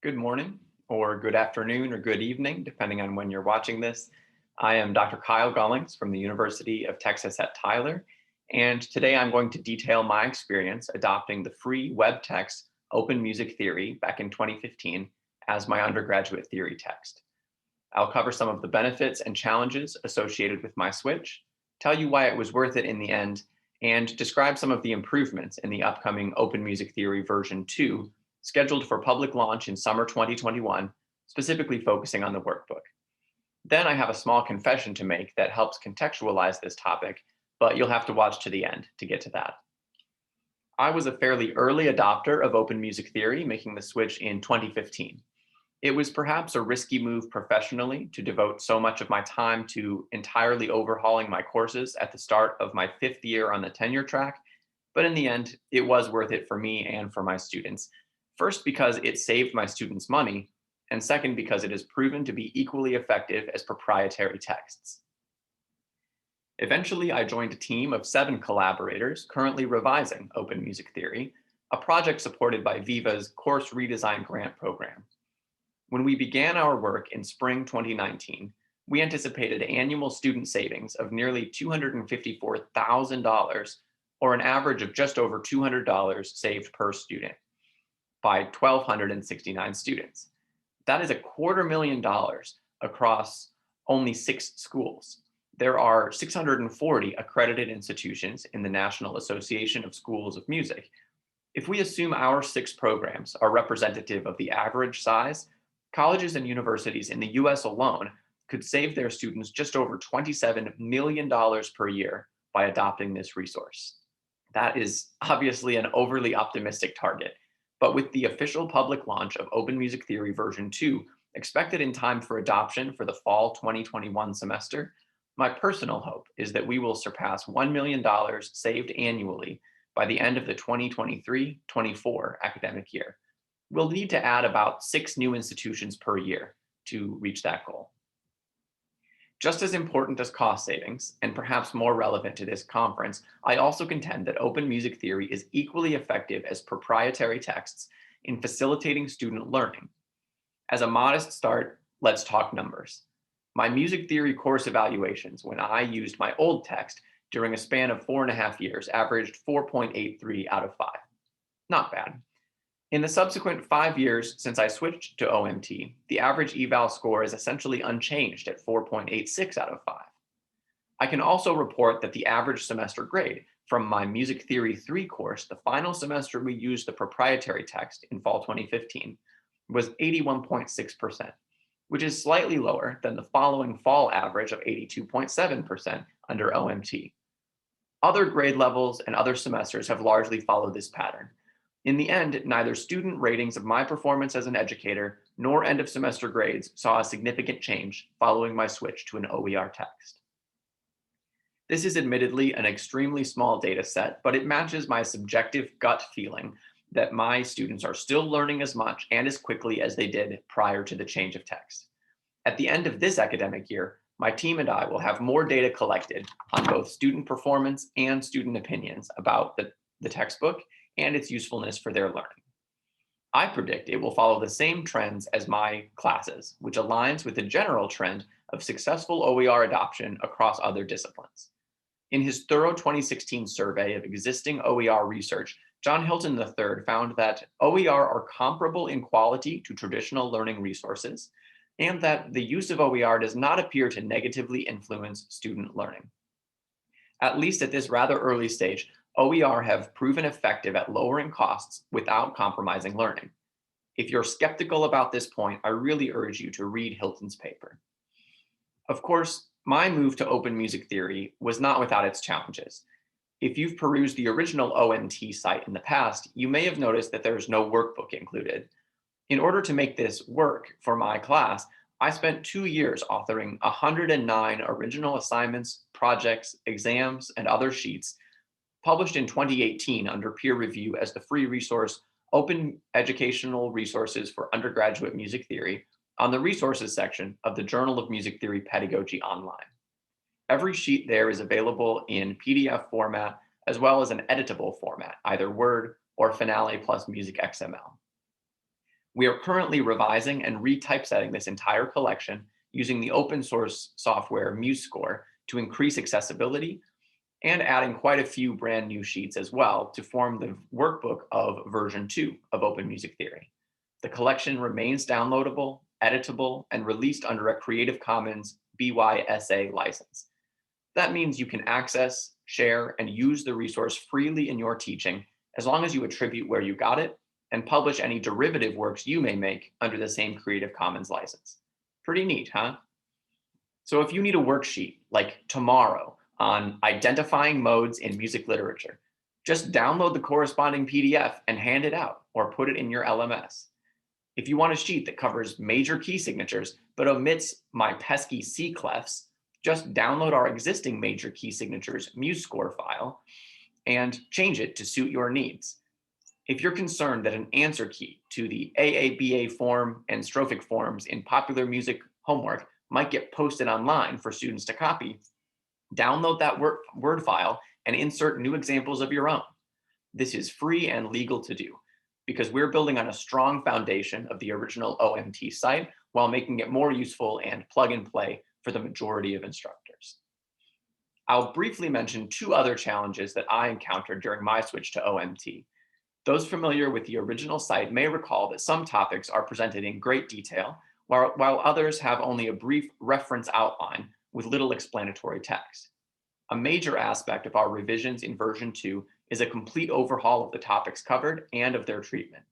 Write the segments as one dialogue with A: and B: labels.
A: Good morning, or good afternoon, or good evening, depending on when you're watching this. I am Dr. Kyle Gullings from the University of Texas at Tyler, and today I'm going to detail my experience adopting the free web text Open Music Theory back in 2015 as my undergraduate theory text. I'll cover some of the benefits and challenges associated with my switch, tell you why it was worth it in the end, and describe some of the improvements in the upcoming Open Music Theory version 2, scheduled for public launch in summer 2021, specifically focusing on the workbook. Then I have a small confession to make that helps contextualize this topic, but you'll have to watch to the end to get to that. I was a fairly early adopter of Open Music Theory, making the switch in 2015. It was perhaps a risky move professionally to devote so much of my time to entirely overhauling my courses at the start of my 5th year on the tenure track, but in the end, it was worth it for me and for my students. First, because it saved my students money, and second, because it has proven to be equally effective as proprietary texts. Eventually, I joined a team of 7 collaborators currently revising Open Music Theory, a project supported by Viva's Course Redesign Grant Program. When we began our work in spring 2019, we anticipated annual student savings of nearly $254,000, or an average of just over $200 saved per student, by 1,269 students. That is $250,000 across only 6 schools. There are 640 accredited institutions in the National Association of Schools of Music. If we assume our 6 programs are representative of the average size, colleges and universities in the US alone could save their students just over $27 million per year by adopting this resource. That is obviously an overly optimistic target, but with the official public launch of Open Music Theory version 2 expected in time for adoption for the fall 2021 semester, my personal hope is that we will surpass $1 million saved annually by the end of the 2023-24 academic year. We'll need to add about 6 new institutions per year to reach that goal. Just as important as cost savings, and perhaps more relevant to this conference, I also contend that Open Music Theory is equally effective as proprietary texts in facilitating student learning. As a modest start, let's talk numbers. My music theory course evaluations, when I used my old text during a span of 4.5 years, averaged 4.83 out of 5. Not bad. In the subsequent 5 years since I switched to OMT, the average eval score is essentially unchanged at 4.86 out of 5. I can also report that the average semester grade from my Music Theory 3 course, the final semester we used the proprietary text in fall 2015, was 81.6%, which is slightly lower than the following fall average of 82.7% under OMT. Other grade levels and other semesters have largely followed this pattern. In the end, neither student ratings of my performance as an educator nor end of semester grades saw a significant change following my switch to an OER text. This is admittedly an extremely small data set, but it matches my subjective gut feeling that my students are still learning as much and as quickly as they did prior to the change of text. At the end of this academic year, my team and I will have more data collected on both student performance and student opinions about the textbook and its usefulness for their learning. I predict it will follow the same trends as my classes, which aligns with the general trend of successful OER adoption across other disciplines. In his thorough 2016 survey of existing OER research, John Hilton III found that OER are comparable in quality to traditional learning resources, and that the use of OER does not appear to negatively influence student learning. At least at this rather early stage, OER have proven effective at lowering costs without compromising learning. If you're skeptical about this point, I really urge you to read Hilton's paper. Of course, my move to Open Music Theory was not without its challenges. If you've perused the original OMT site in the past, you may have noticed that there's no workbook included. In order to make this work for my class, I spent 2 years authoring 109 original assignments, projects, exams, and other sheets published in 2018 under peer review as the free resource Open Educational Resources for Undergraduate Music Theory on the resources section of the Journal of Music Theory Pedagogy online. Every sheet there is available in PDF format as well as an editable format, either Word or Finale plus Music XML. We are currently revising and retypesetting this entire collection using the open source software MuseScore to increase accessibility, and adding quite a few brand new sheets as well to form the workbook of version 2 of Open Music Theory. The collection remains downloadable, editable, and released under a Creative Commons BYSA license. That means you can access, share, and use the resource freely in your teaching as long as you attribute where you got it and publish any derivative works you may make under the same Creative Commons license. Pretty neat, huh? So if you need a worksheet like tomorrow on identifying modes in music literature, just download the corresponding PDF and hand it out or put it in your LMS. If you want a sheet that covers major key signatures but omits my pesky C clefs, just download our existing major key signatures MuseScore file and change it to suit your needs. If you're concerned that an answer key to the AABA form and strophic forms in popular music homework might get posted online for students to copy, download that Word file and insert new examples of your own. This is free and legal to do because we're building on a strong foundation of the original OMT site while making it more useful and plug and play for the majority of instructors. I'll briefly mention two other challenges that I encountered during my switch to OMT. Those familiar with the original site may recall that some topics are presented in great detail, while others have only a brief reference outline with little explanatory text. A major aspect of our revisions in version 2 is a complete overhaul of the topics covered and of their treatment.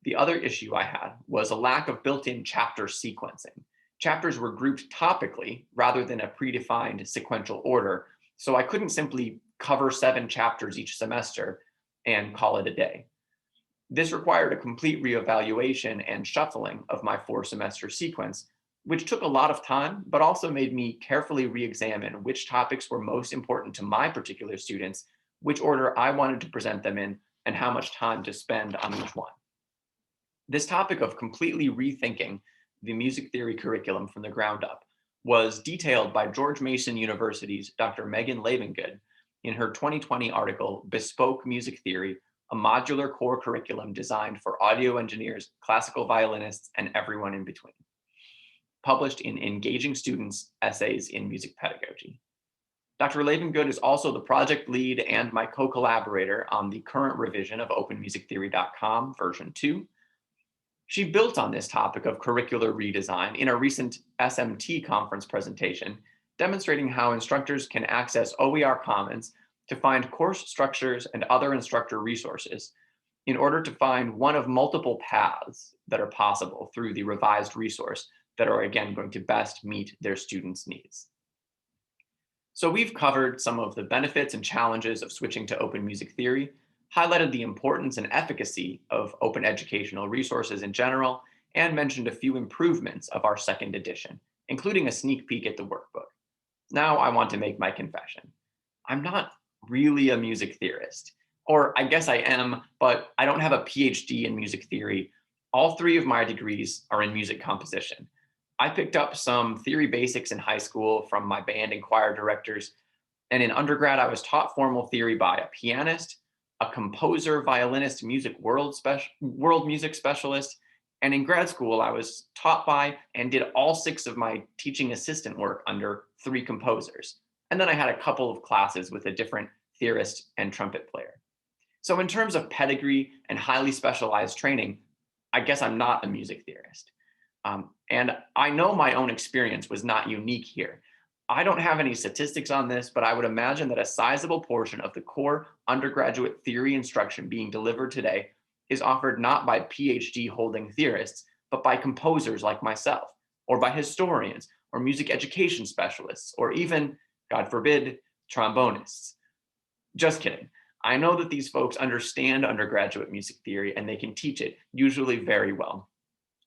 A: The other issue I had was a lack of built-in chapter sequencing. Chapters were grouped topically rather than a predefined sequential order, so I couldn't simply cover 7 chapters each semester and call it a day. This required a complete reevaluation and shuffling of my 4-semester sequence, which took a lot of time, but also made me carefully re-examine which topics were most important to my particular students, which order I wanted to present them in, and how much time to spend on each one. This topic of completely rethinking the music theory curriculum from the ground up was detailed by George Mason University's Dr. Megan Levengood in her 2020 article, Bespoke Music Theory, a modular core curriculum designed for audio engineers, classical violinists, and everyone in between, published in Engaging Students, Essays in Music Pedagogy. Dr. Levengood is also the project lead and my co-collaborator on the current revision of openmusictheory.com version 2. She built on this topic of curricular redesign in a recent SMT conference presentation, demonstrating how instructors can access OER Commons to find course structures and other instructor resources in order to find one of multiple paths that are possible through the revised resource that are, again, going to best meet their students' needs. So we've covered some of the benefits and challenges of switching to open music theory, highlighted the importance and efficacy of open educational resources in general, and mentioned a few improvements of our 2nd edition, including a sneak peek at the workbook. Now I want to make my confession. I'm not really a music theorist, or I guess I am, but I don't have a PhD in music theory. All 3 of my degrees are in music composition. I picked up some theory basics in high school from my band and choir directors, and in undergrad I was taught formal theory by a pianist, a composer, violinist, world music specialist, and in grad school I was taught by and did all 6 of my teaching assistant work under 3 composers. And then I had a couple of classes with a different theorist and trumpet player. So in terms of pedigree and highly specialized training, I guess I'm not a music theorist. And I know my own experience was not unique here. I don't have any statistics on this, but I would imagine that a sizable portion of the core undergraduate theory instruction being delivered today is offered not by PhD holding theorists, but by composers like myself, or by historians, or music education specialists, or even, God forbid, trombonists. Just kidding. I know that these folks understand undergraduate music theory and they can teach it, usually very well.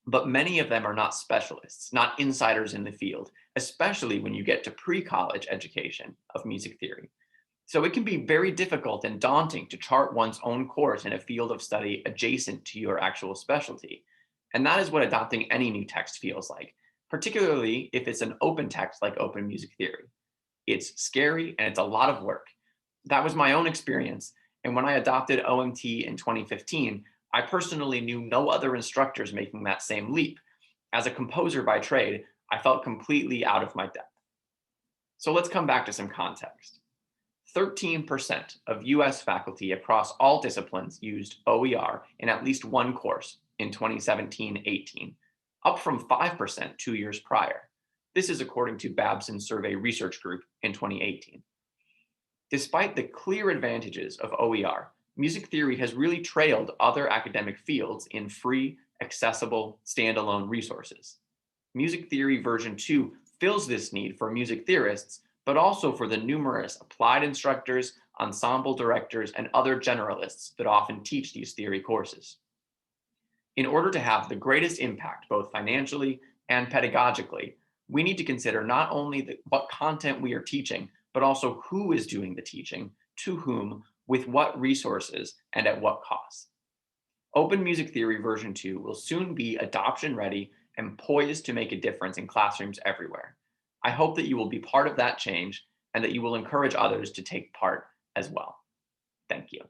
A: But many of them are not specialists, not insiders in the field, especially when you get to pre-college education of music theory. So it can be very difficult and daunting to chart one's own course in a field of study adjacent to your actual specialty. And that is what adopting any new text feels like, particularly if it's an open text like open music theory. It's scary and it's a lot of work. That was my own experience. And when I adopted OMT in 2015, I personally knew no other instructors making that same leap. As a composer by trade, I felt completely out of my depth. So let's come back to some context. 13% of US faculty across all disciplines used OER in at least one course in 2017-18, up from 5% 2 years prior. This is according to Babson Survey Research Group in 2018. Despite the clear advantages of OER, music theory has really trailed other academic fields in free, accessible, standalone resources. Music theory version 2 fills this need for music theorists, but also for the numerous applied instructors, ensemble directors, and other generalists that often teach these theory courses. In order to have the greatest impact, both financially and pedagogically, we need to consider not only what content we are teaching, but also who is doing the teaching, to whom, with what resources, and at what cost. Open Music Theory version 2 will soon be adoption ready and poised to make a difference in classrooms everywhere. I hope that you will be part of that change and that you will encourage others to take part as well. Thank you.